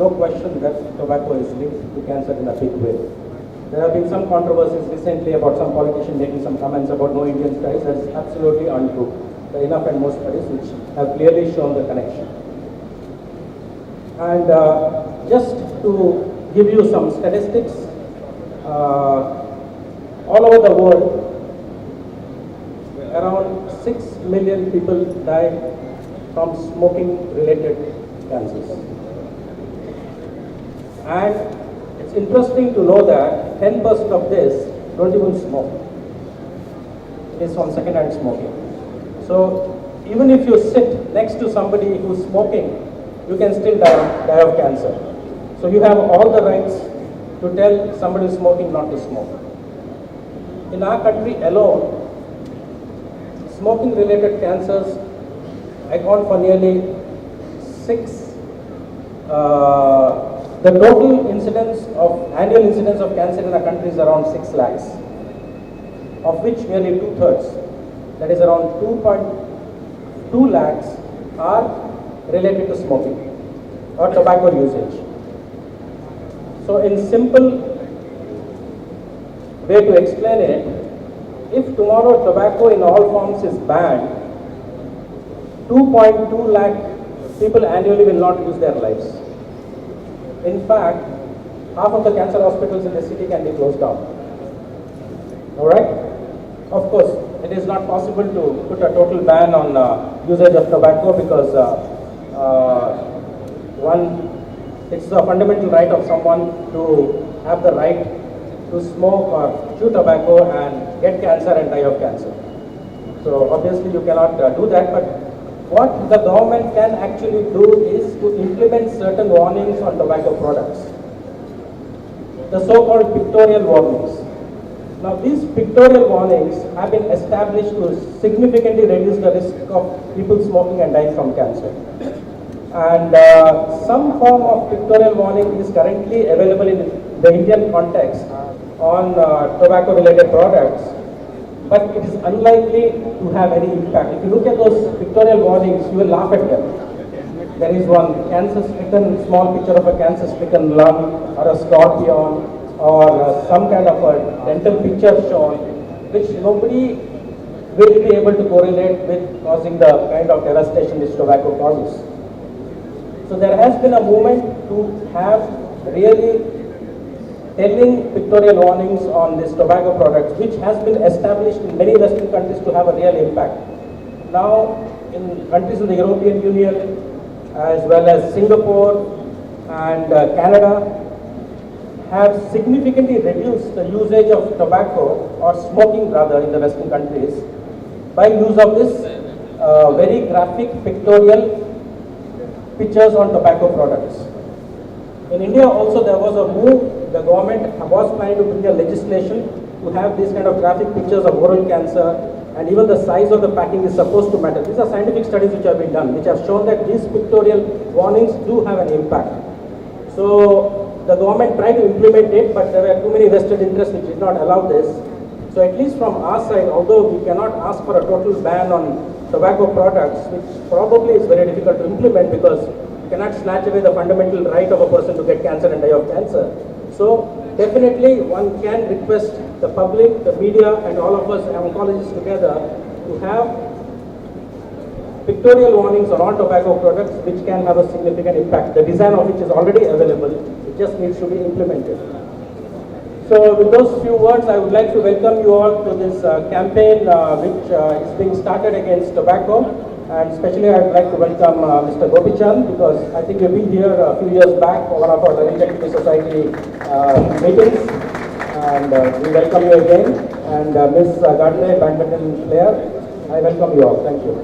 no question that tobacco is linked to cancer in a big way. There have been some controversies recently about some politician making some comments about no Indian studies. That's absolutely untrue. There are enough and more studies which have clearly shown the connection. And just to give you some statistics, all over the world, around 6 million people die from smoking-related cancers. And it's interesting to know that 10% of this don't even smoke. It is from second-hand smoking. So even if you sit next to somebody who's smoking, you can still die of cancer. So you have all the rights to tell somebody who's smoking not to smoke. In our country alone, smoking-related cancers account for nearly 6. The total annual incidence of cancer in our country is around 6 lakhs, of which nearly 2/3, that is around 2.2 lakhs, are related to smoking or tobacco usage. So in simple way to explain it, if tomorrow tobacco in all forms is banned, 2.2 lakh people annually will not lose their lives. In fact, half of the cancer hospitals in the city can be closed down. Alright? Of course, it is not possible to put a total ban on usage of tobacco because it's a fundamental right of someone to have the right to smoke or chew tobacco and get cancer and die of cancer. So obviously you cannot do that, but what the government can actually do is to implement certain warnings on tobacco products. The so-called pictorial warnings. Now these pictorial warnings have been established to significantly reduce the risk of people smoking and dying from cancer. And some form of pictorial warning is currently available in the Indian context on tobacco-related products, but it is unlikely to have any impact. If you look at those pictorial warnings, you will laugh at them. There is one cancer-stricken, small picture of a cancer-stricken lung or a scorpion or some kind of a dental picture shown, which nobody will be able to correlate with causing the kind of devastation which tobacco causes. So there has been a movement to have really telling pictorial warnings on these tobacco products, which has been established in many Western countries to have a real impact. Now, in countries in the European Union, as well as Singapore and Canada, have significantly reduced the usage of tobacco, or smoking rather, in the Western countries, by use of this very graphic pictorial pictures on tobacco products. In India also there was a move, the government was planning to bring a legislation to have these kind of graphic pictures of oral cancer, and even the size of the packing is supposed to matter. These are scientific studies which have been done, which have shown that these pictorial warnings do have an impact. So the government tried to implement it, but there were too many vested interests which did not allow this. So at least from our side, although we cannot ask for a total ban on tobacco products, which probably is very difficult to implement because you cannot snatch away the fundamental right of a person to get cancer and die of cancer. So definitely one can request the public, the media and all of us oncologists together to have pictorial warnings on all tobacco products which can have a significant impact. The design of which is already available, it just needs to be implemented. So with those few words, I would like to welcome you all to this campaign which is being started against tobacco, and especially I would like to welcome Mr. Gopichand, because I think we've been here a few years back for one of our Electric Society meetings, and we welcome you again. And Ms. Gardner, badminton player, I welcome you all. Thank you.